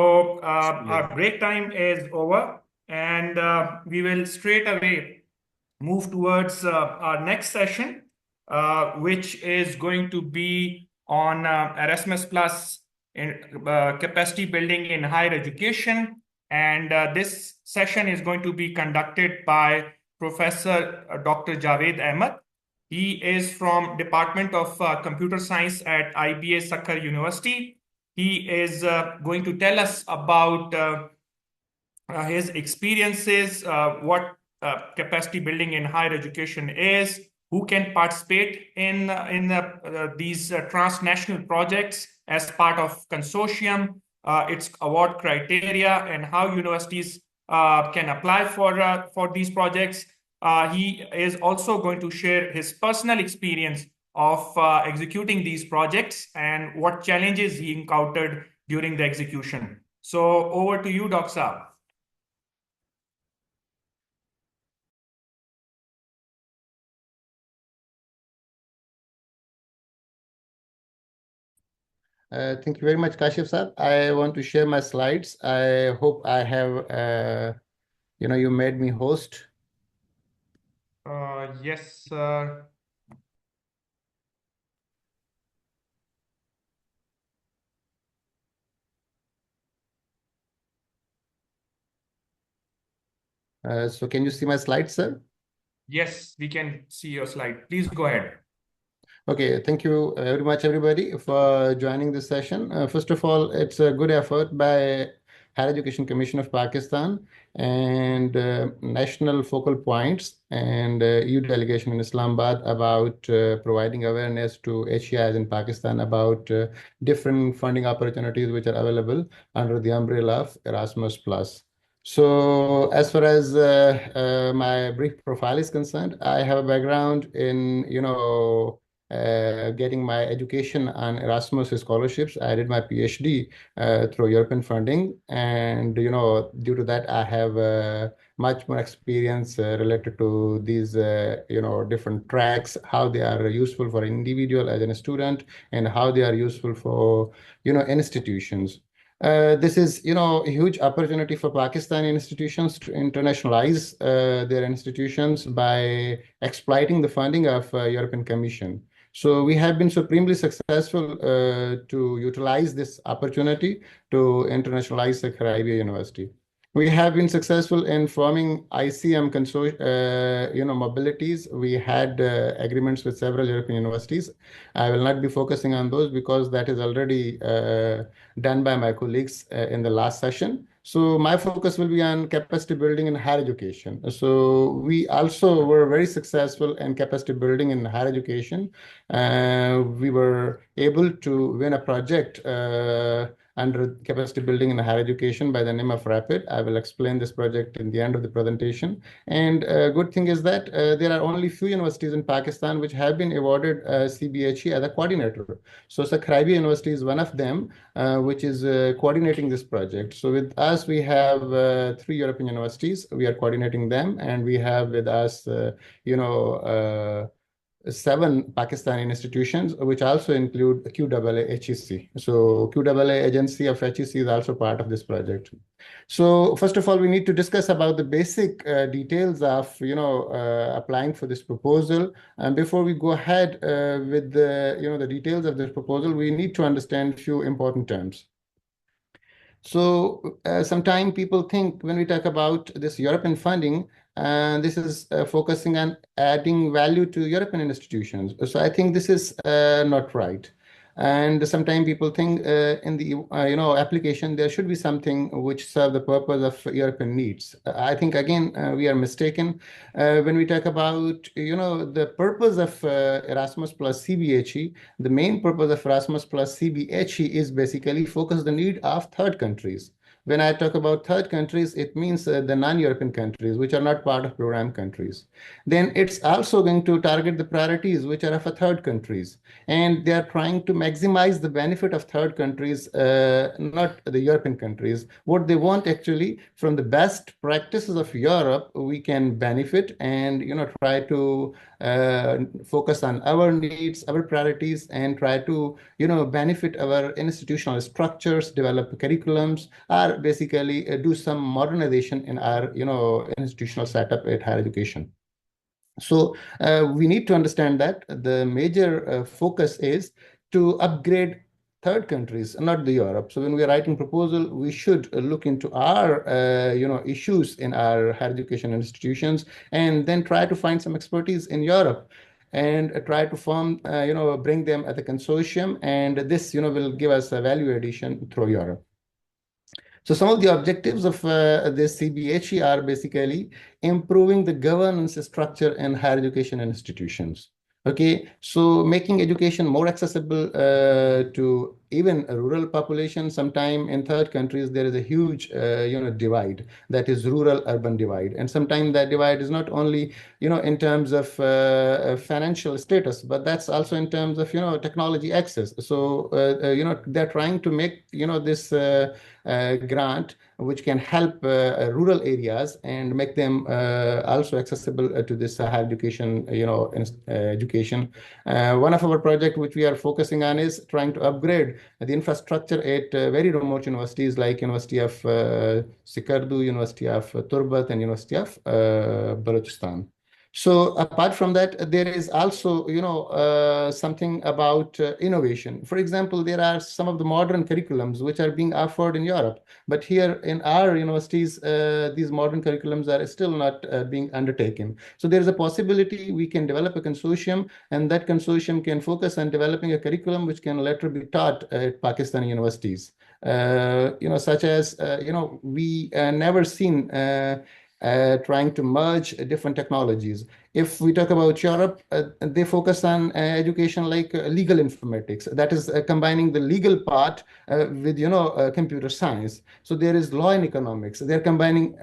Our break time is over, and we will straight away move towards our next session, which is going to be on Erasmus Plus in capacity building in higher education. And this session is going to be conducted by Professor Dr. Javed Ahmed. He is from Department of Computer Science at IBA Sakkar University. He is going to tell us about his experiences, what capacity building in higher education is, who can participate in these transnational projects as part of consortium, its award criteria, and how universities can apply for these projects. He is also going to share his personal experience of executing these projects and what challenges he encountered during the execution. So over to you, Dr. Saab. Thank you very much, Kashif sir. I want to share my slides. I hope I have, you made me host. Yes, sir. So can you see my slides, sir? Yes, we can see your slide. Please go ahead. Okay, thank you very much, everybody, for joining this session. First of all, it's a good effort by Higher Education Commission of Pakistan and National Focal Points and EU Delegation in Islamabad about providing awareness to HEIs in Pakistan about different funding opportunities which are available under the umbrella of Erasmus+. So as far as my brief profile is concerned, I have a background in, getting my education on Erasmus scholarships. I did my PhD through European funding, and due to that, I have much more experience related to these different tracks, how they are useful for an individual as a student, and how they are useful for institutions. This is, a huge opportunity for Pakistani institutions to internationalize their institutions by exploiting the funding of European Commission. So we have been supremely successful to utilize this opportunity to internationalize Sakkar IBA University. We have been successful in forming ICM mobilities. We had agreements with several European universities. I will not be focusing on those because that is already done by my colleagues in the last session. So my focus will be on capacity building in higher education. So we also were very successful in capacity building in higher education. We were able to win a project under capacity building in higher education by the name of RAPID. I will explain this project in the end of the presentation. And a good thing is that there are only few universities in Pakistan which have been awarded CBHE as a coordinator. So Sakkar IBA University is one of them, which is coordinating this project. So with us, we have 3 European universities. We are coordinating them, and we have with us, 7 Pakistani institutions, which also include QAA HEC. So QAA agency of HEC is also part of this project. So first of all, we need to discuss about the basic details of, applying for this proposal. And before we go ahead with the details of this proposal, we need to understand a few important terms. So sometimes people think when we talk about this European funding, this is focusing on adding value to European institutions. So I think this is not right. And sometimes people think in the application there should be something which serve the purpose of European needs. I think again we are mistaken when we talk about the purpose of Erasmus plus CBHE. The main purpose of Erasmus plus CBHE is basically focus the need of third countries. When I talk about third countries, it means the non-European countries, which are not part of program countries. Then it's also going to target the priorities which are of a third countries. And they are trying to maximize the benefit of third countries, not the European countries. What they want actually from the best practices of Europe, we can benefit and try to focus on our needs, our priorities, and try to benefit our institutional structures, develop curriculums, or basically do some modernization in our institutional setup at higher education. So we need to understand that the major focus is to upgrade third countries, not the Europe. So when we are writing proposal, we should look into our issues in our higher education institutions, and then try to find some expertise in Europe and try to form, bring them at the consortium, and this will give us a value addition through Europe. So some of the objectives of this CBHE are basically improving the governance structure in higher education institutions. Okay, so making education more accessible to even a rural population. Sometime in third countries, there is a huge, divide, that is rural-urban divide. And sometimes that divide is not only, in terms of financial status, but that's also in terms of, technology access. So, they're trying to make, this grant which can help rural areas and make them also accessible to this higher education, education. One of our projects which we are focusing on is trying to upgrade the infrastructure at very remote universities like University of Sikardu, University of Turbat, and University of Balochistan. So apart from that, there is also, something about innovation. For example, there are some of the modern curriculums which are being offered in Europe, but here in our universities, these modern curriculums are still not being undertaken. So there is a possibility we can develop a consortium, and that consortium can focus on developing a curriculum which can later be taught at Pakistani universities. Such as, we never seen trying to merge different technologies. If we talk about Europe, they focus on education like legal informatics. That is combining the legal part with, computer science. So there is law and economics. They're combining,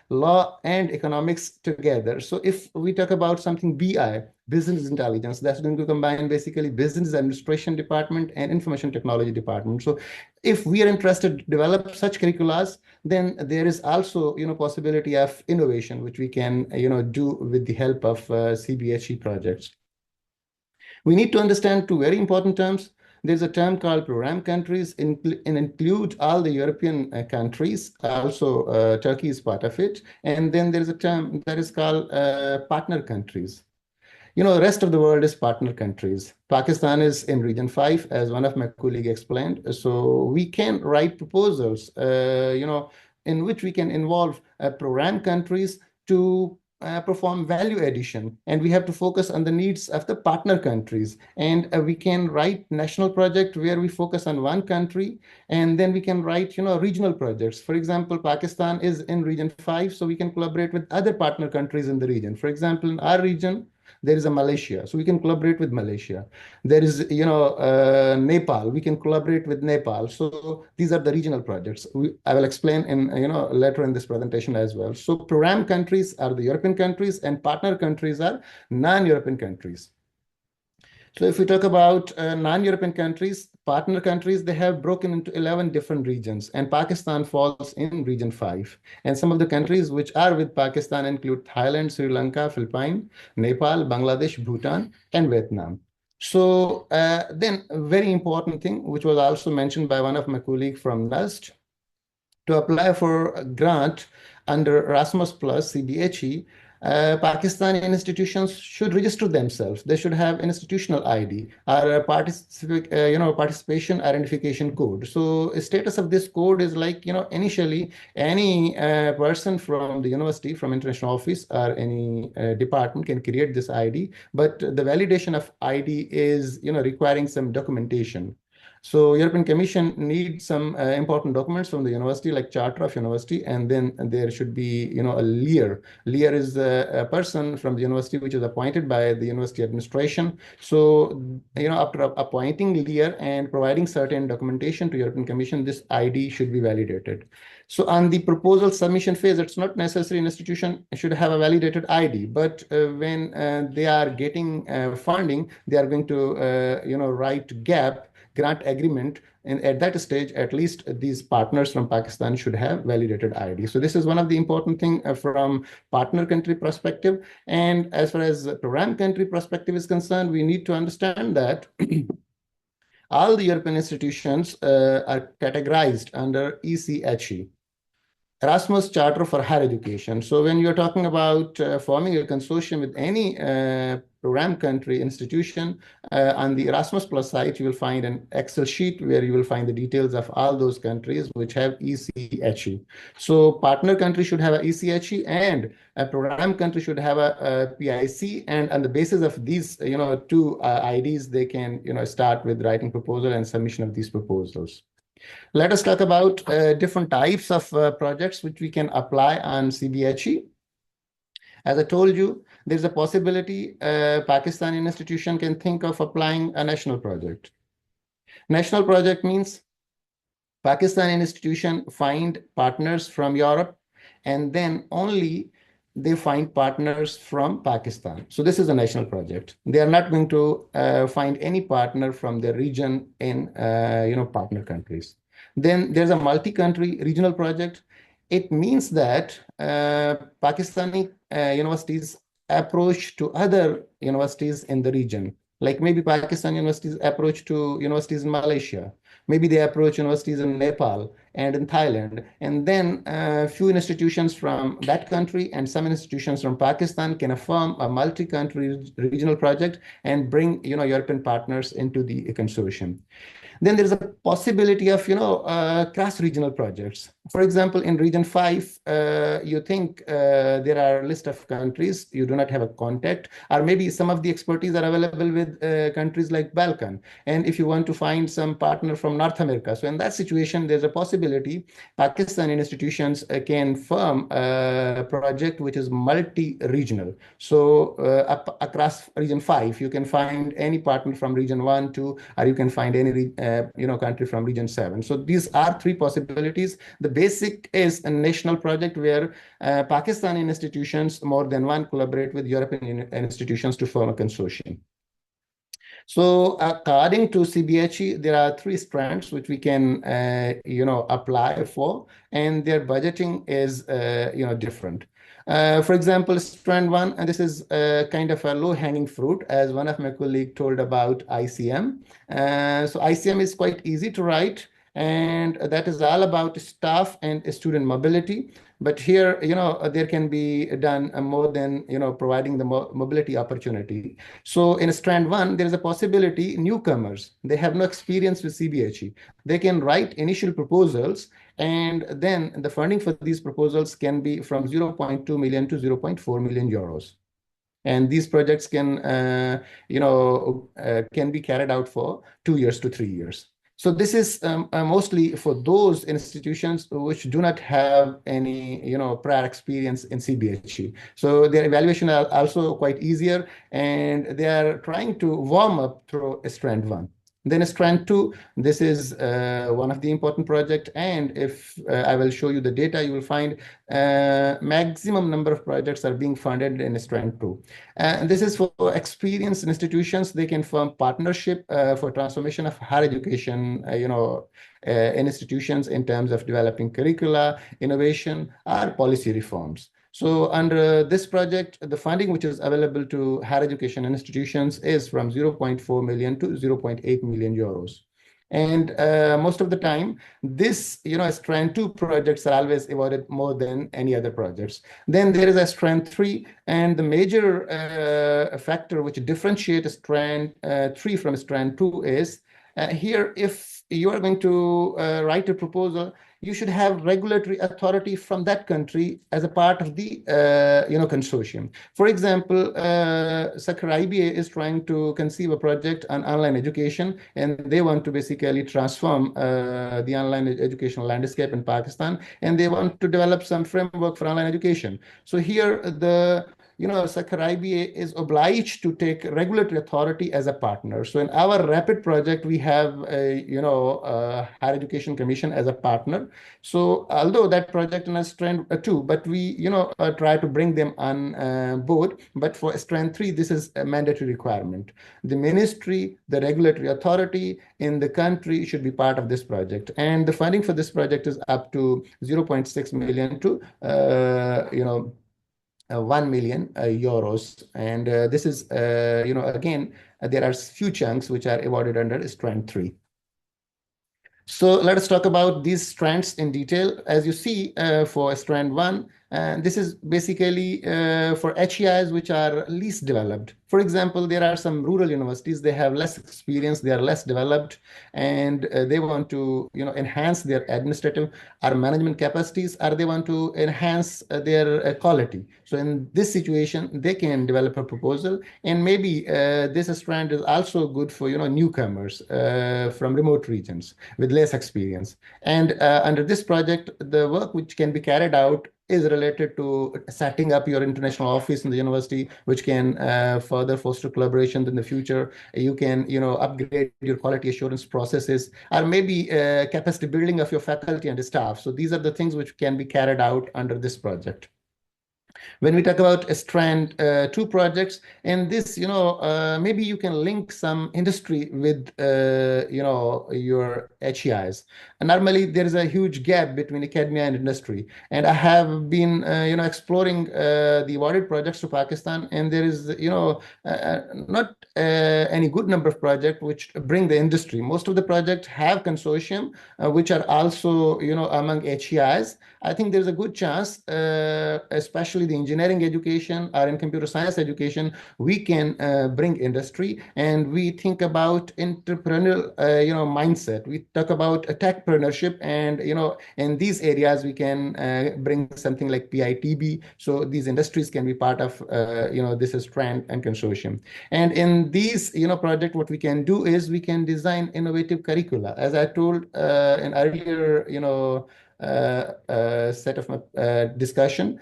law and economics together. So if we talk about something BI, business intelligence, that's going to combine basically business administration department and information technology department. So if we are interested to develop such curriculums, then there is also, possibility of innovation, which we can, do with the help of CBHE projects. We need to understand two very important terms. There's a term called program countries, and include all the European countries. Also, Turkey is part of it. And then there's a term that is called partner countries. The rest of the world is partner countries. Pakistan is in region 5, as one of my colleagues explained. So we can write proposals, in which we can involve program countries to perform value addition. And we have to focus on the needs of the partner countries. And we can write national project where we focus on one country, and then we can write, regional projects. For example, Pakistan is in region 5, so we can collaborate with other partner countries in the region. For example, in our region, there is a Malaysia, so we can collaborate with Malaysia. There is, Nepal, we can collaborate with Nepal. So these are the regional projects. I will explain in, later in this presentation as well. So program countries are the European countries, and partner countries are non-European countries. So if we talk about non-European countries, partner countries, they have broken into 11 different regions, and Pakistan falls in region 5. And some of the countries which are with Pakistan include Thailand, Sri Lanka, Philippines, Nepal, Bangladesh, Bhutan, and Vietnam. So then a very important thing, which was also mentioned by one of my colleagues from NUST, to apply for a grant under Erasmus Plus CBHE, Pakistani institutions should register themselves. They should have institutional ID or a participation identification code. So the status of this code is like, initially any person from the university, from international office or any department can create this ID, but the validation of ID is, requiring some documentation. So European Commission needs some important documents from the university, like charter of university, and then there should be, a leader. Leader is a person from the university which is appointed by the university administration. So, after appointing leader and providing certain documentation to European Commission, this ID should be validated. So on the proposal submission phase, it's not necessary an institution should have a validated ID, but when they are getting funding, they are going to, write gap grant agreement. And at that stage, at least these partners from Pakistan should have validated ID. So this is one of the important thing from partner country perspective. And as far as program country perspective is concerned, we need to understand that all the European institutions are categorized under ECHE. Erasmus Charter for Higher Education. So when you're talking about forming a consortium with any program country institution, on the Erasmus Plus site, you will find an Excel sheet where you will find the details of all those countries which have ECHE. So partner country should have a ECHE and a program country should have a PIC. And on the basis of these, two IDs, they can, start with writing proposal and submission of these proposals. Let us talk about different types of projects which we can apply on CBHE. As I told you, there's a possibility Pakistani institution can think of applying a national project. National project means Pakistani institution find partners from Europe, and then only they find partners from Pakistan. So this is a national project. They are not going to find any partner from the region in partner countries. Then there's a multi-country regional project. It means that Pakistani universities approach to other universities in the region. Like maybe Pakistan universities approach to universities in Malaysia. Maybe they approach universities in Nepal and in Thailand. And then a few institutions from that country and some institutions from Pakistan can form a multi-country regional project and bring, European partners into the consortium. Then there's a possibility of, cross-regional projects. For example, in Region 5, you think there are a list of countries, you do not have a contact, or maybe some of the expertise are available with countries like Balkan. And if you want to find some partner from North America, so in that situation, there's a possibility Pakistani institutions can form a project which is multi-regional. So across Region 5, you can find any partner from Region 1, 2, or you can find any country from Region 7. So these are three possibilities. The basic is a national project where Pakistani institutions, more than one, collaborate with European institutions to form a consortium. So according to CBHE, there are three strands which we can, apply for, and their budgeting is, different. For example, strand 1, and this is kind of a low-hanging fruit, as one of my colleagues told about ICM. So ICM is quite easy to write, and that is all about staff and student mobility. But here, there can be done more than, providing the mobility opportunity. So in strand 1, there is a possibility newcomers, they have no experience with CBHE. They can write initial proposals, and then the funding for these proposals can be from 0.2 million to 0.4 million euros. And these projects can, can be carried out for 2 years to 3 years. So this is mostly for those institutions which do not have any, prior experience in CBHE. So their evaluation are also quite easier, and they are trying to warm up through strand 1. Then strand 2, this is one of the important projects. And if I will show you the data, you will find maximum number of projects are being funded in strand 2. And this is for experienced institutions. They can form partnership for transformation of higher education, in institutions in terms of developing curricula, innovation, or policy reforms. So under this project, the funding which is available to higher education institutions is from 0.4 million to 0.8 million euros. And most of the time, this, strand 2 projects are always awarded more than any other projects. Then there is a strand 3, and the major factor which differentiates strand 3 from strand 2 is here, if you are going to write a proposal, you should have regulatory authority from that country as a part of the consortium. For example, Sakhar IBA is trying to conceive a project on online education, and they want to basically transform the online educational landscape in Pakistan, and they want to develop some framework for online education. So here Sakhar IBA is obliged to take regulatory authority as a partner. So in our RAPID project, we have Higher Education Commission as a partner. So although that project in strand 2, but we try to bring them on board. But for strand 3, this is a mandatory requirement. The ministry, the regulatory authority in the country should be part of this project. And the funding for this project is up to 0.6 million to 1 million euros. And this is, again, there are few chunks which are awarded under strand 3. So let us talk about these strands in detail. As you see, for strand 1, this is basically for HEIs which are least developed. For example, there are some rural universities, they have less experience, they are less developed, and they want to enhance their administrative or management capacities, or they want to enhance their quality. So in this situation, they can develop a proposal, and maybe this strand is also good for newcomers from remote regions with less experience. And under this project, the work which can be carried out is related to setting up your international office in the university, which can further foster collaboration in the future. You can, upgrade your quality assurance processes, or maybe capacity building of your faculty and staff. So these are the things which can be carried out under this project. When we talk about strand 2 projects, and this, maybe you can link some industry with, your HEIs. And normally, there is a huge gap between academia and industry. And I have been, exploring the awarded projects to Pakistan, and there is, not any good number of projects which bring the industry. Most of the projects have consortium, which are also, among HEIs. I think there's a good chance, especially the engineering education or in computer science education, we can bring industry, and we think about entrepreneurial, mindset. We talk about techpreneurship, and in these areas we can bring something like PITB. So these industries can be part of this strand and consortium. And in these project, what we can do is we can design innovative curricula. As I told in earlier set of my discussion,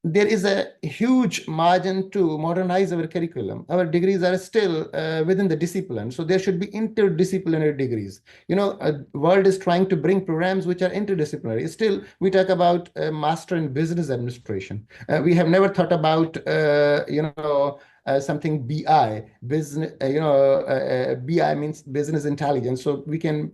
there is a huge margin to modernize our curriculum. Our degrees are still within the discipline, so there should be interdisciplinary degrees. World is trying to bring programs which are interdisciplinary. Still, we talk about master in business administration. We have never thought about something BI, business. BI means business intelligence. So we can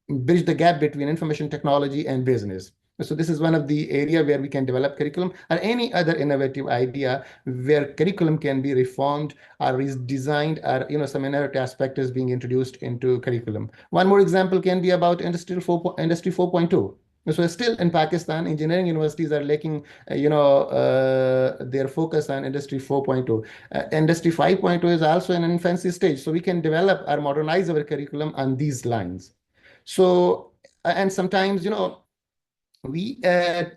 bridge the gap between information technology and business. So this is one of the area where we can develop curriculum, or any other innovative idea where curriculum can be reformed or redesigned, or some innovative aspect is being introduced into curriculum. One more example can be about Industry 4.2. So still in Pakistan, engineering universities are lacking, their focus on Industry 4.2. Industry 5.2 is also in an infancy stage. So we can develop or modernize our curriculum on these lines. So, and sometimes, we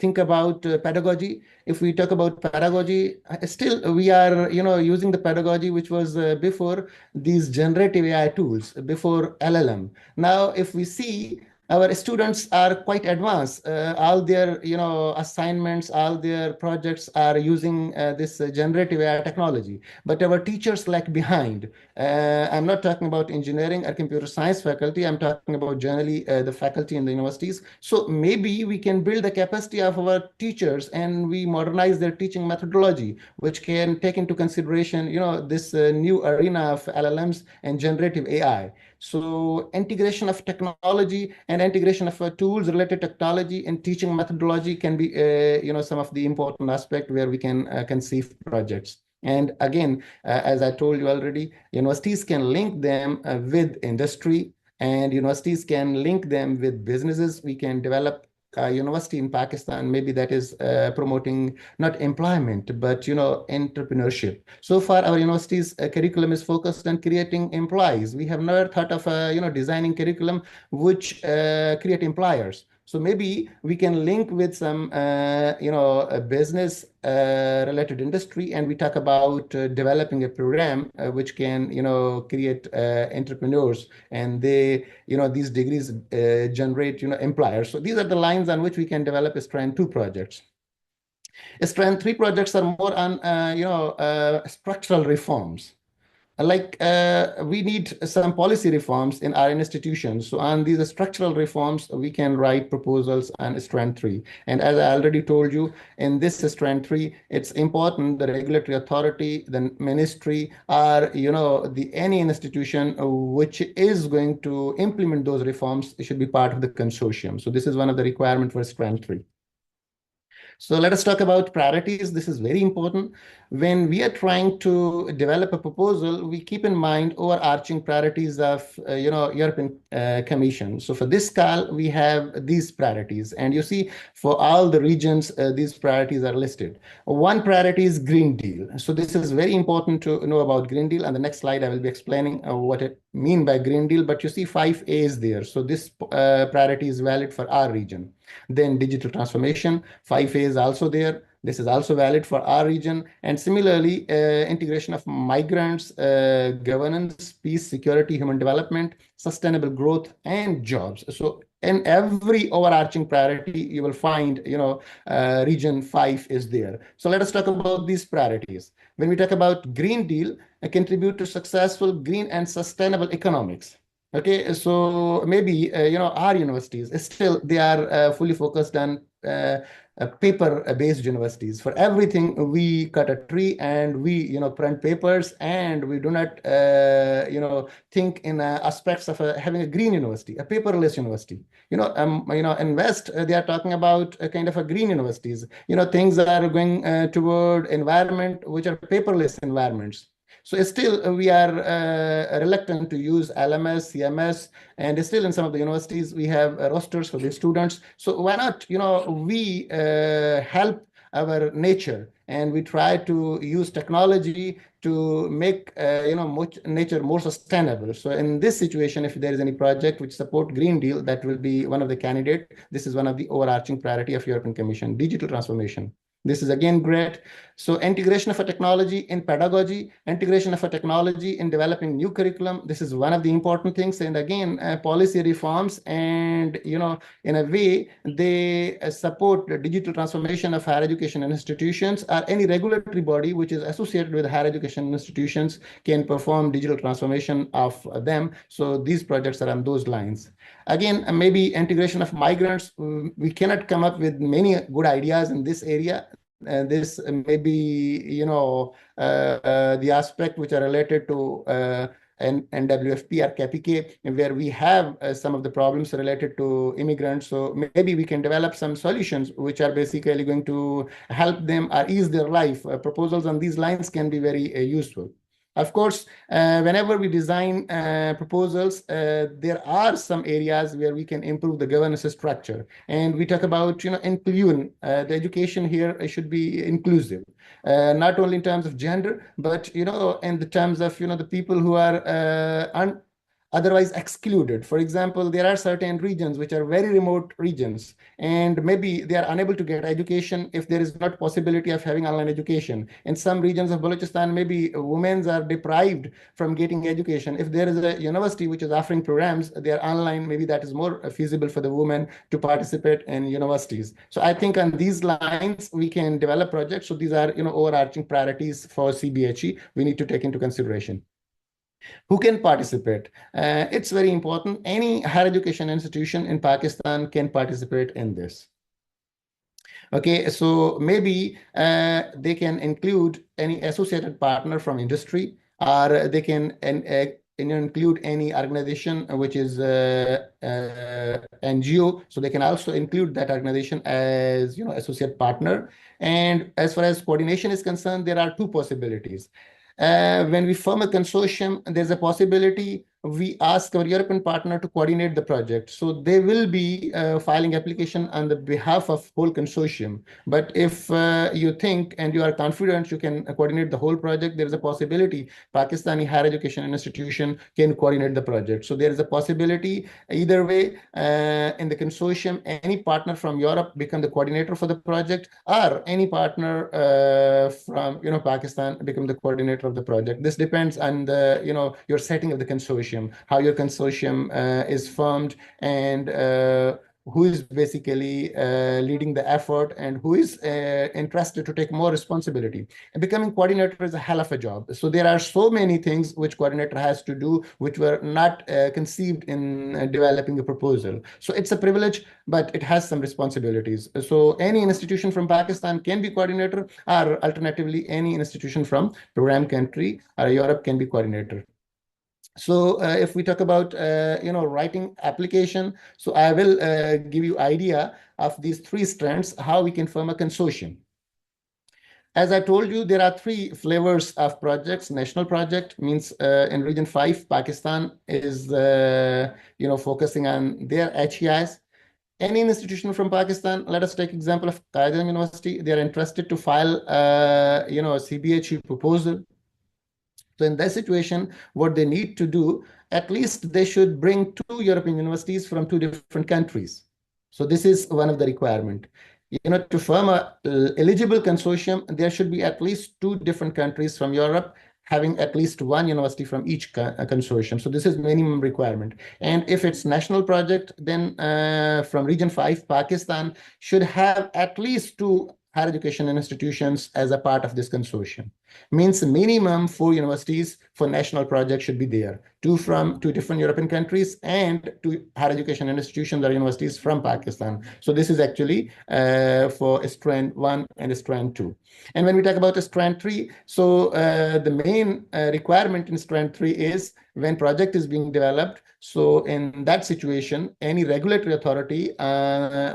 think about pedagogy. If we talk about pedagogy, still we are, using the pedagogy which was before these generative AI tools, before LLM. Now, if we see, our students are quite advanced. All their, assignments, all their projects are using this generative AI technology. But our teachers lag behind. I'm not talking about engineering or computer science faculty. I'm talking about generally the faculty in the universities. So maybe we can build the capacity of our teachers, and we modernize their teaching methodology, which can take into consideration, this new arena of LLMs and generative AI. So integration of technology and integration of tools related technology and teaching methodology can be, some of the important aspect where we can conceive projects. And again, as I told you already, universities can link them with industry, and universities can link them with businesses. We can develop a university in Pakistan, maybe that is promoting not employment, but entrepreneurship. So far, our university's curriculum is focused on creating employees. We have never thought of designing curriculum which create employers. So maybe we can link with some, a business related industry, and we talk about developing a program which can, create entrepreneurs, and these degrees generate, employers. So these are the lines on which we can develop strand 2 projects. Strand 3 projects are more on, structural reforms. We need some policy reforms in our institutions. So on these structural reforms, we can write proposals on strand 3. And as I already told you, in this strand 3, it's important the regulatory authority, the ministry, or any institution which is going to implement those reforms should be part of the consortium. So this is one of the requirements for strand 3. So let us talk about priorities. This is very important. When we are trying to develop a proposal, we keep in mind overarching priorities of, European Commission. So for this call, we have these priorities. And you see, for all the regions, these priorities are listed. One priority is Green Deal. So this is very important to know about Green Deal. On the next slide, I will be explaining what it mean by Green Deal. But you see 5 A's there. So this priority is valid for our region. Then digital transformation, 5A is also there. This is also valid for our region. And similarly, integration of migrants, governance, peace, security, human development, sustainable growth, and jobs. So in every overarching priority, you will find, region 5 is there. So let us talk about these priorities. When we talk about Green Deal, contribute to successful green and sustainable economics. Okay, so maybe our universities still they are fully focused on paper-based universities. For everything, we cut a tree and we print papers, and we do not think in aspects of having a green university, a paperless university. In West they are talking about a kind of a green universities. Things are going toward environment which are paperless environments. So still we are reluctant to use LMS, CMS, and still in some of the universities we have rosters for the students. So why not, we help our nature, and we try to use technology to make nature more sustainable. So in this situation, if there is any project which support Green Deal, that will be one of the candidate. This is one of the overarching priority of European Commission. Digital transformation. This is again great. So integration of a technology in pedagogy, integration of a technology in developing new curriculum. This is one of the important things. And again, policy reforms, and in a way, they support the digital transformation of higher education institutions, or any regulatory body which is associated with higher education institutions can perform digital transformation of them. So these projects are on those lines. Again, maybe integration of migrants. We cannot come up with many good ideas in this area. This may be, the aspect which are related to NWFP or KPK, where we have some of the problems related to immigrants. So maybe we can develop some solutions which are basically going to help them or ease their life. Proposals on these lines can be very useful. Of course, whenever we design proposals, there are some areas where we can improve the governance structure. And we talk about, inclusion. The education here should be inclusive, not only in terms of gender, but, in the terms of, the people who are otherwise excluded. For example, there are certain regions which are very remote regions, and maybe they are unable to get education if there is not possibility of having online education. In some regions of Balochistan, maybe women are deprived from getting education. If there is a university which is offering programs, they are online, maybe that is more feasible for the women to participate in universities. So I think on these lines, we can develop projects. So these are, overarching priorities for CBHE we need to take into consideration. Who can participate? It's very important. Any higher education institution in Pakistan can participate in this. Okay, so maybe they can include any associated partner from industry, or they can include any organization which is NGO. So they can also include that organization as associate partner. And as far as coordination is concerned, there are two possibilities. When we form a consortium, there's a possibility we ask our European partner to coordinate the project. So they will be filing application on the behalf of whole consortium. But if you think and you are confident you can coordinate the whole project, there is a possibility Pakistani higher education institution can coordinate the project. So there is a possibility either way in the consortium, any partner from Europe become the coordinator for the project, or any partner from Pakistan become the coordinator of the project. This depends on the your setting of the consortium, how your consortium is formed, and who is basically leading the effort and who is interested to take more responsibility. And becoming coordinator is a hell of a job. So there are so many things which coordinator has to do, which were not conceived in developing a proposal. So it's a privilege, but it has some responsibilities. So any institution from Pakistan can be coordinator, or alternatively, any institution from program country or Europe can be coordinator. So if we talk about writing application, so I will give you idea of these three strands, how we can form a consortium. As I told you, there are three flavors of projects. National project means in region 5, Pakistan is focusing on their HEIs. Any institution from Pakistan, let us take example of Qaidam University, they are interested to file a CBHE proposal. So in that situation, what they need to do, at least they should bring two European universities from two different countries. So this is one of the requirement. To form a eligible consortium, there should be at least two different countries from Europe having at least one university from each consortium. So this is minimum requirement. And if it's national project, then from region 5, Pakistan should have at least two higher education institutions as a part of this consortium. Means minimum 4 universities for national project should be there. Two from two different European countries and two higher education institutions or universities from Pakistan. So this is actually for strand 1 and strand 2. And when we talk about strand 3, so the main requirement in strand 3 is when project is being developed. So in that situation, any regulatory authority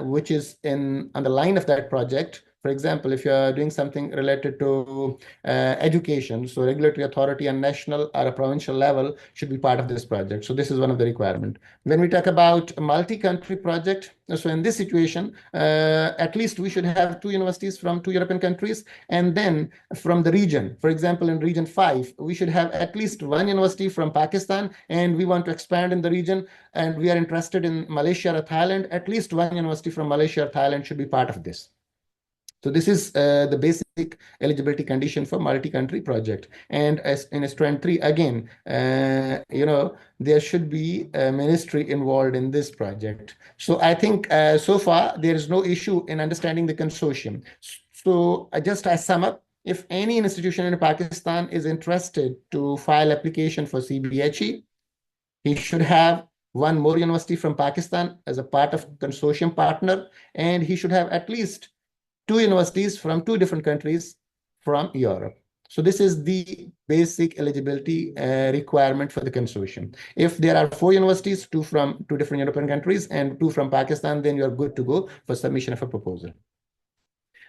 which is on the line of that project, for example, if you are doing something related to education, so regulatory authority on national or a provincial level should be part of this project. So this is one of the requirement. When we talk about a multi-country project, so in this situation, at least we should have two universities from two European countries, and then from the region. For example, in region 5, we should have at least one university from Pakistan, and we want to expand in the region, and we are interested in Malaysia or Thailand. At least one university from Malaysia or Thailand should be part of this. So this is the basic eligibility condition for multi-country project. And as in strand 3, again, there should be a ministry involved in this project. So I think so far there is no issue in understanding the consortium. So I sum up. If any institution in Pakistan is interested to file application for CBHE, he should have one more university from Pakistan as a part of consortium partner, and he should have at least two universities from two different countries from Europe. So this is the basic eligibility requirement for the consortium. If there are 4 universities, 2 from 2 different European countries and 2 from Pakistan, then you're good to go for submission of a proposal.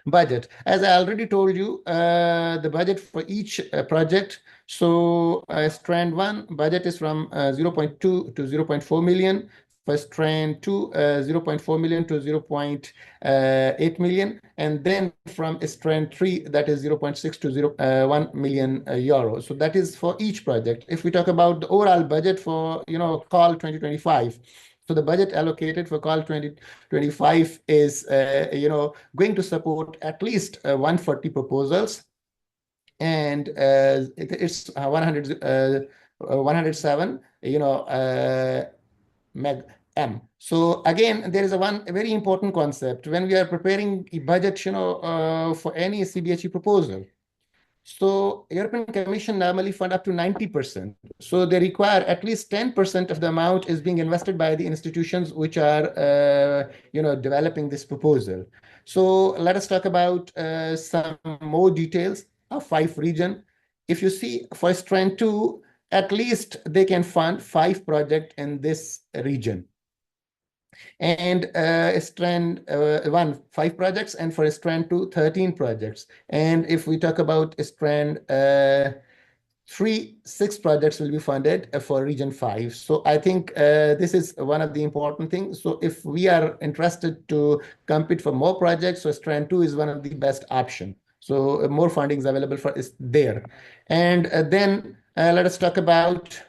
Budget. As I already told you, the budget for each project. So strand 1 budget is from 0.2 to 0.4 million. For strand 2, 0.4 million to 0.8 million. And then from strand 3, that is 0.6 to 1 million euros. So that is for each project. If we talk about the overall budget for, call 2025, so the budget allocated for call 2025 is, going to support at least 140 proposals. And it's 107, meg m. So again, there is a very important concept when we are preparing a budget, for any CBHE proposal. So European Commission normally fund up to 90%. So they require at least 10% of the amount is being invested by the institutions which are, developing this proposal. So let us talk about some more details of 5 regions. If you see for strand 2, at least they can fund 5 projects in this region. And strand 1, 5 projects, and for strand 2, 13 projects. And if we talk about strand 6 projects will be funded for Region 5. So I think this is one of the important things. So if we are interested to compete for more projects, so Strand 2 is one of the best option. So more funding is available for is there. And then let us talk about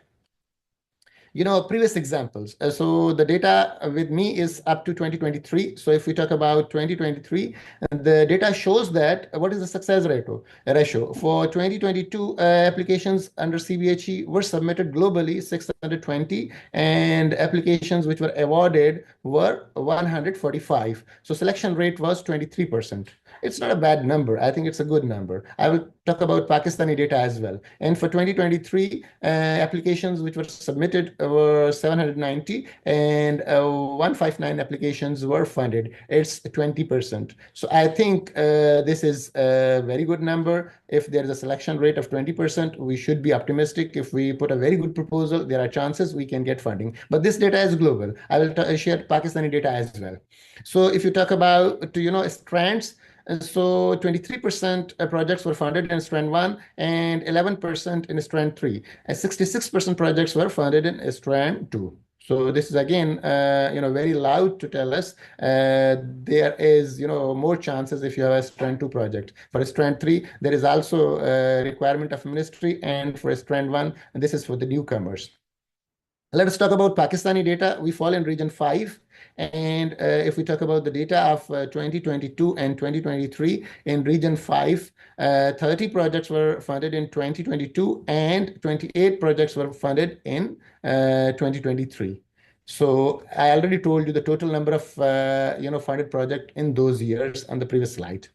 previous examples. So the data with me is up to 2023. So if we talk about 2023, the data shows that what is the success ratio for 2022 applications under CBHE were submitted globally 620, and applications which were awarded were 145. So selection rate was 23%. It's not a bad number. I think it's a good number. I will talk about Pakistani data as well. And for 2023, applications which were submitted were 790, and 159 applications were funded. It's 20%. So I think this is a very good number. If there is a selection rate of 20%, we should be optimistic. If we put a very good proposal, there are chances we can get funding. But this data is global. I will share Pakistani data as well. So if you talk about, strands, so 23% projects were funded in Strand 1 and 11% in Strand 3. And 66% projects were funded in Strand 2. So this is again, very loud to tell us there is, more chances if you have a Strand 2 project. For Strand 3, there is also a requirement of ministry, and for Strand 1, this is for the newcomers. Let us talk about Pakistani data. We fall in Region 5. And if we talk about the data of 2022 and 2023 in Region 5, 30 projects were funded in 2022 and 28 projects were funded in 2023. So I already told you the total number of funded projects in those years on the previous slide.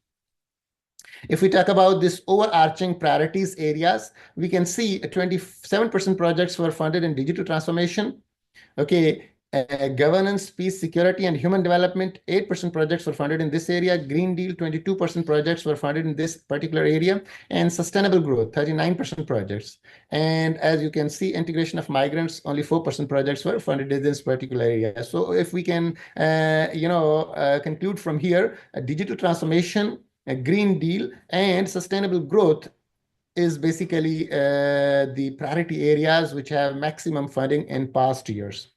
If we talk about this overarching priorities areas, we can see 27% projects were funded in digital transformation. Okay, governance, peace, security, and human development, 8% projects were funded in this area. Green Deal, 22% projects were funded in this particular area. And sustainable growth, 39% projects. And as you can see, integration of migrants, only 4% projects were funded in this particular area. So if we can, conclude from here, digital transformation, a Green Deal, and sustainable growth is basically the priority areas which have maximum funding in past years.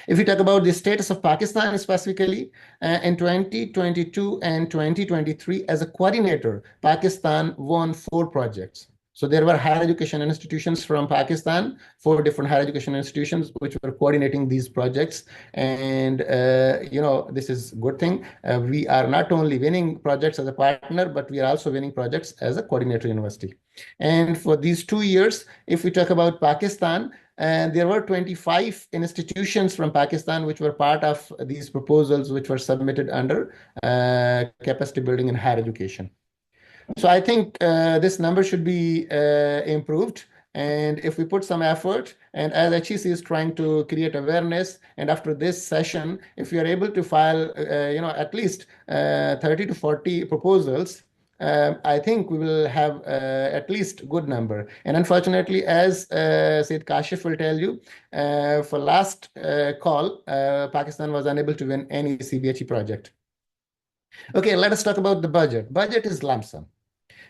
If we talk about the status of Pakistan specifically, in 2022 and 2023, as a coordinator, Pakistan won 4 projects. So there were higher education institutions from Pakistan, 4 different higher education institutions which were coordinating these projects. And, this is a good thing. We are not only winning projects as a partner, but we are also winning projects as a coordinator university. And for these 2 years, if we talk about Pakistan, and there were 25 institutions from Pakistan which were part of these proposals which were submitted under capacity building in higher education. So I think this number should be improved. And if we put some effort, and as HEC is trying to create awareness, and after this session, if we are able to file, at least 30 to 40 proposals, I think we will have at least good number. And unfortunately, as Said Kashif will tell you, for last call, Pakistan was unable to win any CBHE project. Okay, let us talk about the budget. Budget is lump sum.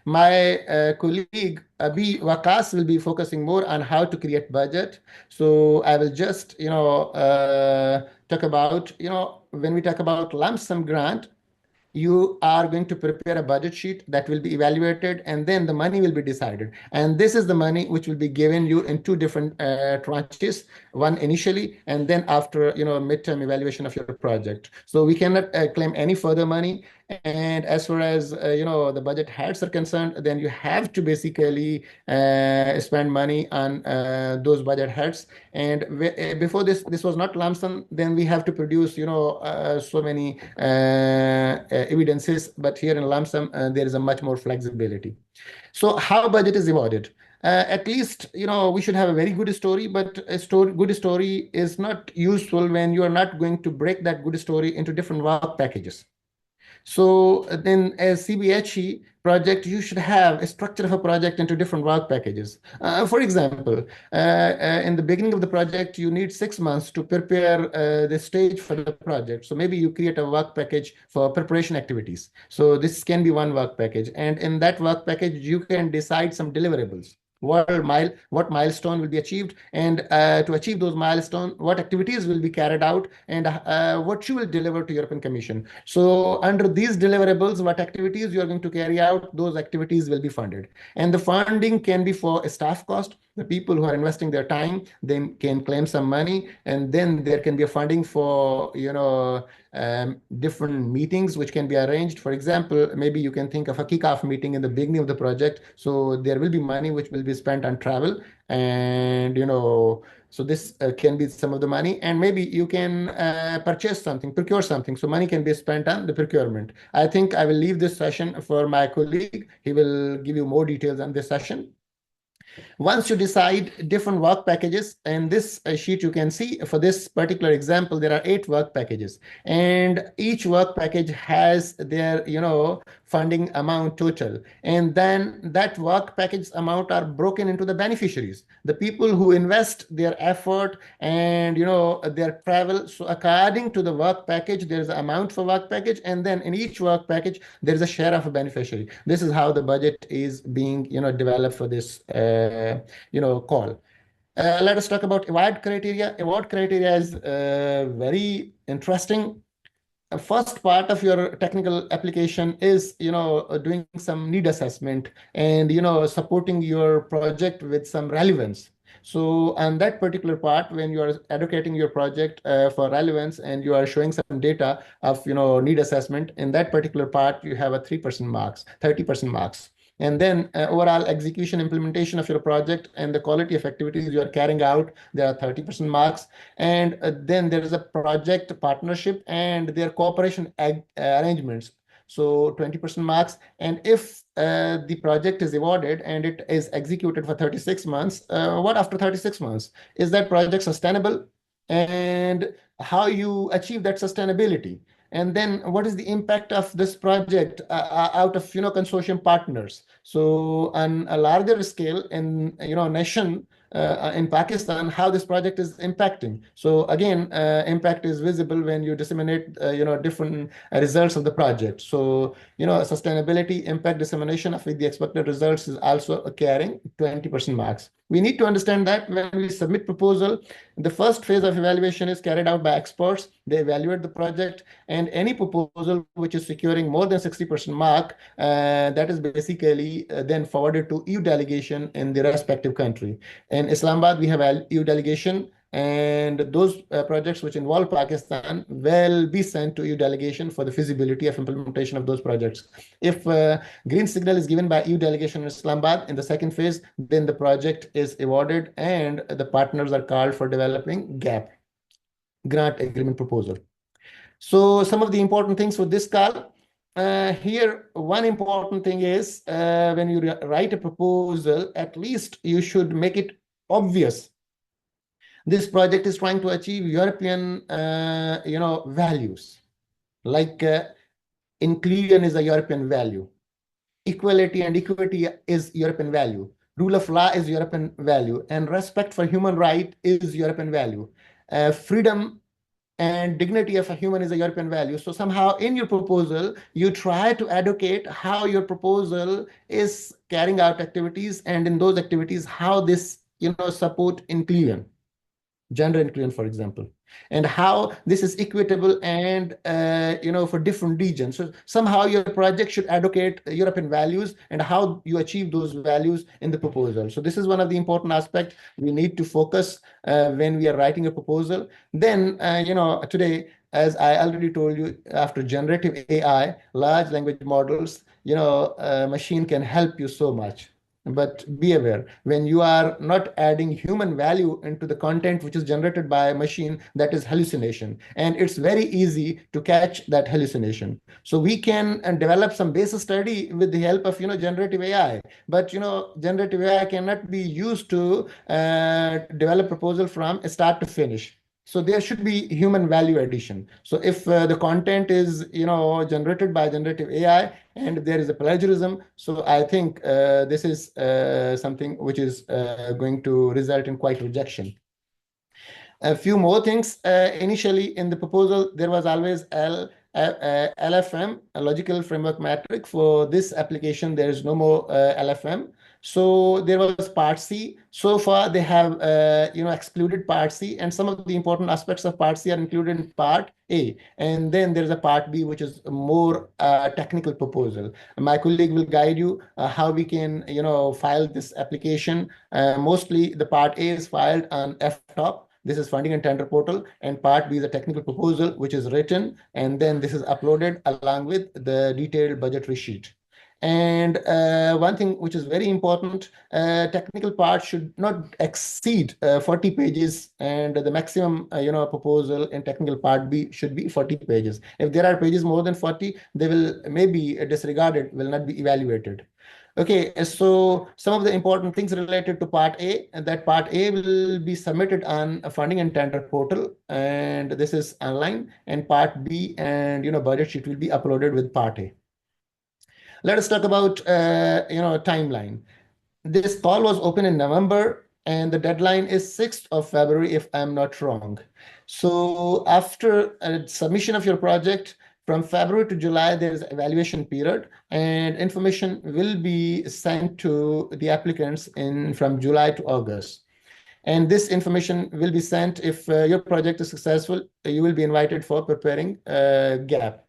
My colleague Abi Wakas will be focusing more on how to create budget. So I will just, talk about, when we talk about lump sum grant, you are going to prepare a budget sheet that will be evaluated, and then the money will be decided. And this is the money which will be given you in 2 different tranches, one initially, and then after, midterm evaluation of your project. So we cannot claim any further money. And as far as, the budget heads are concerned, then you have to basically spend money on those budget heads. And before this was not lump sum, then we have to produce, so many evidences. But here in lump sum, there is a much more flexibility. So how budget is awarded? At least, we should have a very good story, but good story is not useful when you are not going to break that good story into different work packages. So then as CBHE project, you should have a structure of a project into different work packages. For example, in the beginning of the project, you need 6 months to prepare the stage for the project. So maybe you create a work package for preparation activities. So this can be one work package. And in that work package, you can decide some deliverables. what milestone will be achieved, and to achieve those milestones, what activities will be carried out, and what you will deliver to European Commission. So under these deliverables, what activities you are going to carry out, those activities will be funded. And the funding can be for a staff cost. The people who are investing their time, they can claim some money, and then there can be a funding for, different meetings which can be arranged. For example, maybe you can think of a kickoff meeting in the beginning of the project. So there will be money which will be spent on travel, and so this can be some of the money, and maybe you can purchase something, procure something. So money can be spent on the procurement. I think I will leave this session for my colleague. He will give you more details on this session. Once you decide different work packages, and this sheet you can see for this particular example, there are 8 work packages, and each work package has their, funding amount total. And then that work package amount are broken into the beneficiaries, the people who invest their effort and, their travel. So according to the work package, there's an amount for work package, and then in each work package, there's a share of a beneficiary. This is how the budget is being, developed for this, call. Let us talk about award criteria. Award criteria is very interesting. First part of your technical application is, doing some need assessment and, supporting your project with some relevance. So on that particular part, when you are advocating your project for relevance and you are showing some data of, need assessment, in that particular part, you have a 3% marks, 30% marks. And then overall execution implementation of your project and the quality of activities you are carrying out, there are 30% marks. And then there is a project partnership and their cooperation arrangements. So 20% marks. And if the project is awarded and it is executed for 36 months, what after 36 months? Is that project sustainable? And how you achieve that sustainability? And then what is the impact of this project out of, consortium partners? So on a larger scale in, nation, in Pakistan, how this project is impacting. So again, impact is visible when you disseminate, different results of the project. So, sustainability, impact, dissemination of the expected results is also carrying 20% marks. We need to understand that when we submit proposal, the first phase of evaluation is carried out by experts. They evaluate the project, and any proposal which is securing more than 60% mark, that is basically then forwarded to EU delegation in the respective country. In Islamabad, we have an EU delegation, and those projects which involve Pakistan will be sent to EU delegation for the feasibility of implementation of those projects. If green signal is given by EU delegation in Islamabad in the second phase, then the project is awarded and the partners are called for developing GAP, grant agreement proposal. So some of the important things for this call. Here, one important thing is when you write a proposal, at least you should make it obvious. This project is trying to achieve European, values. Like inclusion is a European value. Equality and equity is European value. Rule of law is European value. And respect for human right is European value. Freedom and dignity of a human is a European value. So somehow in your proposal, you try to advocate how your proposal is carrying out activities, and in those activities, how this, support inclusion, gender inclusion, for example, and how this is equitable and, for different regions. So somehow your project should advocate European values and how you achieve those values in the proposal. So this is one of the important aspects we need to focus when we are writing a proposal. Then, today, as I already told you, after generative AI, large language models, machine can help you so much. But be aware, when you are not adding human value into the content which is generated by a machine, that is hallucination. And it's very easy to catch that hallucination. So we can develop some basic study with the help of, generative AI. But, generative AI cannot be used to develop proposal from start to finish. So there should be human value addition. So if the content is, generated by generative AI and there is a plagiarism, so I think this is something which is going to result in quite rejection. A few more things. Initially in the proposal, there was always LFM, a logical framework metric. For this application, there is no more LFM. So there was part C. So far, they have excluded part C, and some of the important aspects of part C are included in part A. And then there's a part B, which is a more technical proposal. My colleague will guide you how we can file this application. Mostly the part A is filed on FTOP. This is funding and tender portal, and part B is a technical proposal, which is written, and then this is uploaded along with the detailed budgetary sheet. And one thing which is very important, technical part should not exceed 40 pages, and the maximum proposal in technical part B should be 40 pages. If there are pages more than 40, they will maybe disregarded, will not be evaluated. Okay, so some of the important things related to Part A, and that Part A will be submitted on a funding and tender portal, and this is online. And Part B and budget sheet will be uploaded with Part A. Let us talk about timeline. This call was open in November, and the deadline is 6th of February, if I'm not wrong. So after submission of your project, from February to July, there is evaluation period, and information will be sent to the applicants from July to August. And this information will be sent if your project is successful. You will be invited for preparing GAP,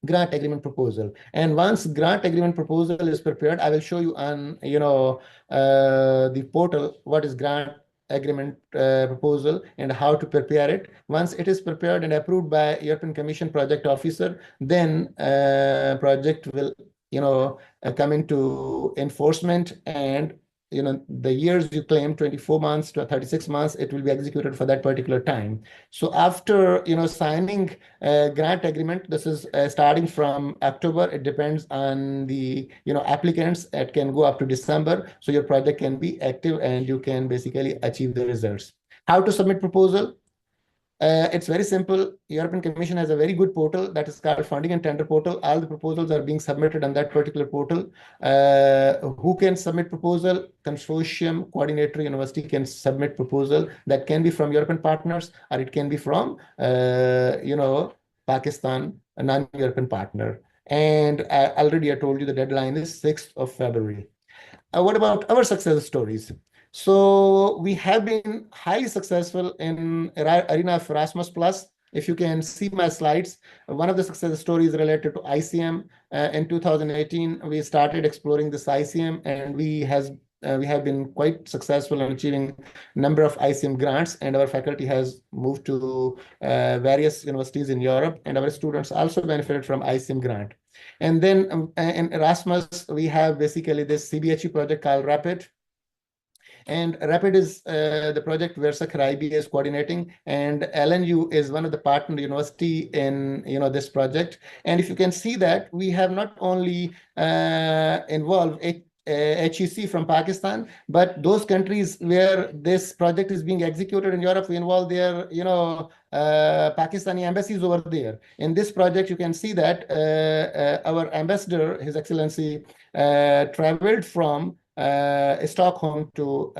grant agreement proposal. And once grant agreement proposal is prepared, I will show you on the portal what is grant agreement proposal and how to prepare it. Once it is prepared and approved by European Commission project officer, then project will come into enforcement, and the years you claim, 24 months to 36 months, it will be executed for that particular time. So after signing grant agreement, this is starting from October. It depends on the applicants. It can go up to December, so your project can be active and you can basically achieve the results. How to submit proposal? It's very simple. European Commission has a very good portal that is called Funding and Tender Portal. All the proposals are being submitted on that particular portal. Who can submit proposal? Consortium, coordinator, university can submit proposal. That can be from European partners, or it can be from, Pakistan, a non-European partner. And already I told you the deadline is 6th of February. What about our success stories? So we have been highly successful in arena of Erasmus Plus. If you can see my slides, one of the success stories related to ICM. In 2018, we started exploring this ICM, and we have been quite successful in achieving number of ICM grants, and our faculty has moved to various universities in Europe, and our students also benefited from ICM grant. And then in Erasmus, we have basically this CBHE project called RAPID. And RAPID is the project where Sakhar is coordinating, and LNU is one of the partner university in this project. And if you can see that, we have not only involved HEC from Pakistan, but those countries where this project is being executed in Europe, we involve their Pakistani embassies over there. In this project, you can see that our ambassador, His Excellency, traveled from Stockholm to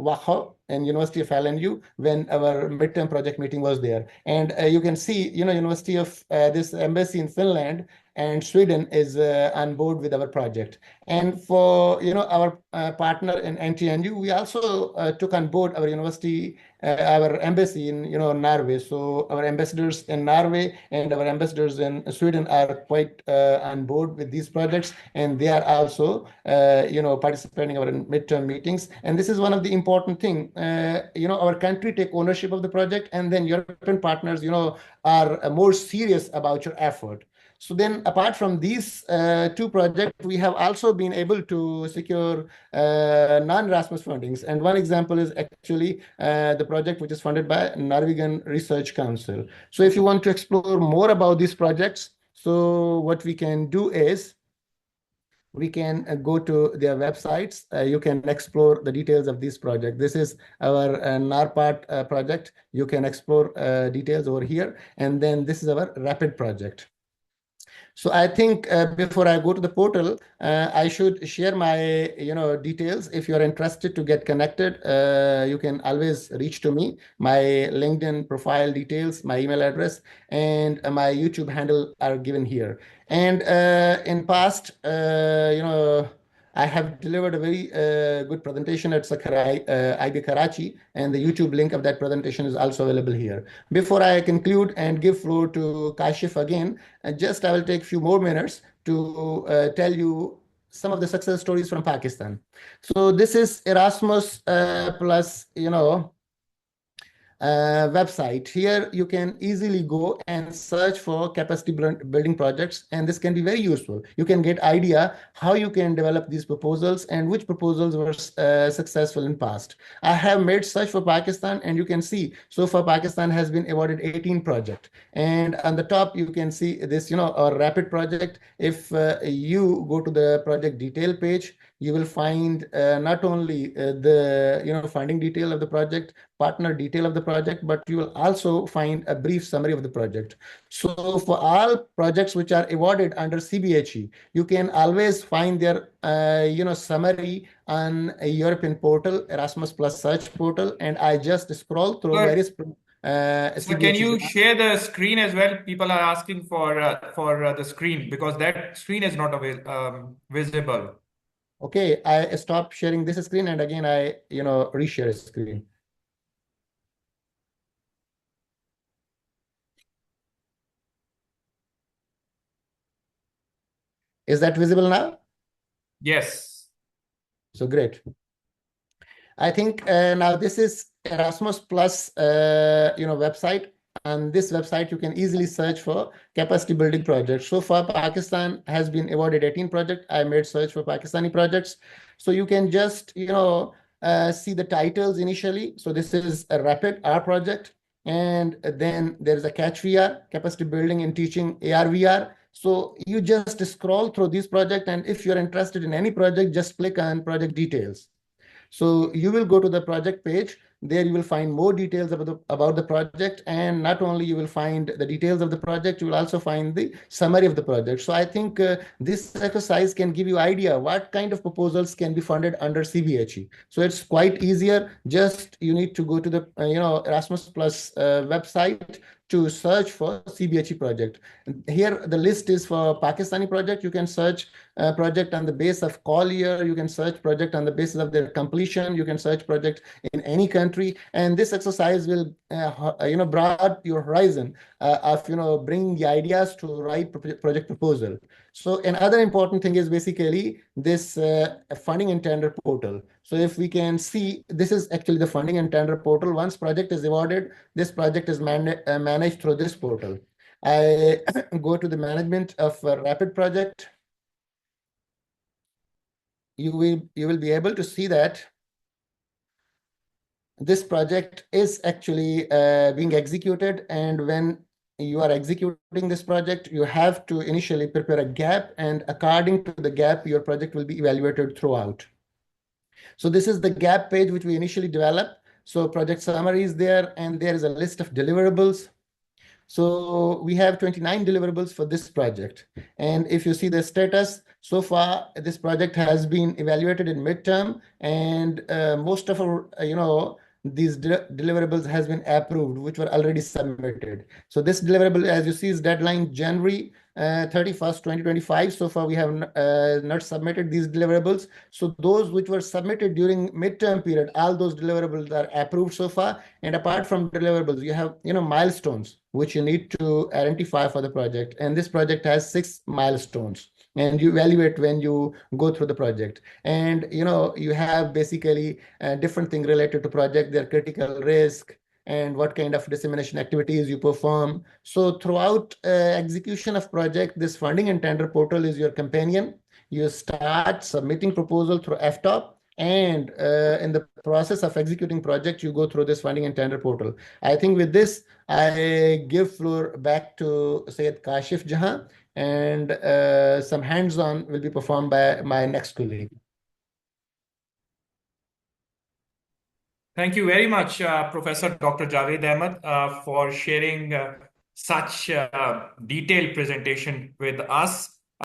Waha and University of LNU when our midterm project meeting was there. And you can see, University of this embassy in Finland and Sweden is on board with our project. And for our partner in NTNU, we also took on board our university, our embassy in Norway. So our ambassadors in Norway and our ambassadors in Sweden are quite on board with these projects, and they are also participating in our midterm meetings. And this is one of the important thing. Our country take ownership of the project, and then European partners are more serious about your effort. So then, apart from these two projects, we have also been able to secure non-Erasmus fundings. And one example is actually the project which is funded by Norwegian Research Council. So if you want to explore more about these projects, so what we can do is we can go to their websites. You can explore the details of this project. This is our NARPART project. You can explore details over here. And then this is our RAPID project. So I think before I go to the portal, I should share my details. If you're interested to get connected, you can always reach to me. My LinkedIn profile details, my email address, and my YouTube handle are given here. And in past, I have delivered a very good presentation at IB Karachi, and the YouTube link of that presentation is also available here. Before I conclude and give floor to Kashif again, just I will take a few more minutes to tell you some of the success stories from Pakistan. So this is Erasmus plus, website. Here you can easily go and search for capacity building projects, and this can be very useful. You can get idea how you can develop these proposals and which proposals were successful in past. I have made search for Pakistan, and you can see so far Pakistan has been awarded 18 project. And on the top you can see this, a rapid project. If you go to the project detail page, you will find not only the funding detail of the project, partner detail of the project, but you will also find a brief summary of the project. So for all projects which are awarded under CBHE, you can always find their summary on a European portal, Erasmus Plus search portal, and I just scroll through Sir, various sir, can CBHE. you share the screen as well? People are asking for the screen because that screen is not visible. Okay, I stop sharing this screen, and again I reshare a screen. Is that visible now? Yes. So great. I think now this is Erasmus Plus, website. And this website, you can easily search for capacity building projects. So far, Pakistan has been awarded 18 projects. I made search for Pakistani projects. So you can just, see the titles initially. So this is a Rapid R project. And then there's a Catch VR, capacity building and teaching AR VR. So you just scroll through this project. And if you're interested in any project, just click on project details. So you will go to the project page. There you will find more details about the project. And not only you will find the details of the project, you will also find the summary of the project. So I think this exercise can give you idea what kind of proposals can be funded under CBHE. So it's quite easier. Just you need to go to the Erasmus Plus website to search for CBHE project. Here the list is for Pakistani project. You can search project on the base of call year. You can search project on the basis of their completion. You can search project in any country, and this exercise will broaden your horizon of bringing the ideas to write project proposal. So another important thing is basically this funding and tender portal. So if we can see, this is actually the funding and tender portal. Once project is awarded, this project is managed through this portal. I go to the management of a rapid project. You will be able to see that this project is actually being executed, and when you are executing this project, you have to initially prepare a gap, and according to the gap, your project will be evaluated throughout. So this is the gap page which we initially developed. So project summary is there, and there is a list of deliverables. So we have 29 deliverables for this project. And if you see the status, so far, this project has been evaluated in midterm, and most of our, these deliverables has been approved, which were already submitted. So this deliverable, as you see, is deadline January 31st, 2025. So far, we have not submitted these deliverables. So those which were submitted during midterm period, all those deliverables are approved so far. And apart from deliverables, you have, milestones which you need to identify for the project. And this project has 6 milestones. And you evaluate when you go through the project. And, you have basically different things related to project, their critical risk, and what kind of dissemination activities you perform. So throughout execution of project, this funding and tender portal is your companion. You start submitting proposal through FTOP, and in the process of executing project, you go through this funding and tender portal. I think with this, I give floor back to Syed Kashif Jahan, and some hands-on will be performed by my next colleague. Thank you very much, Professor Dr. Javed Ahmed, for sharing such detailed presentation with us.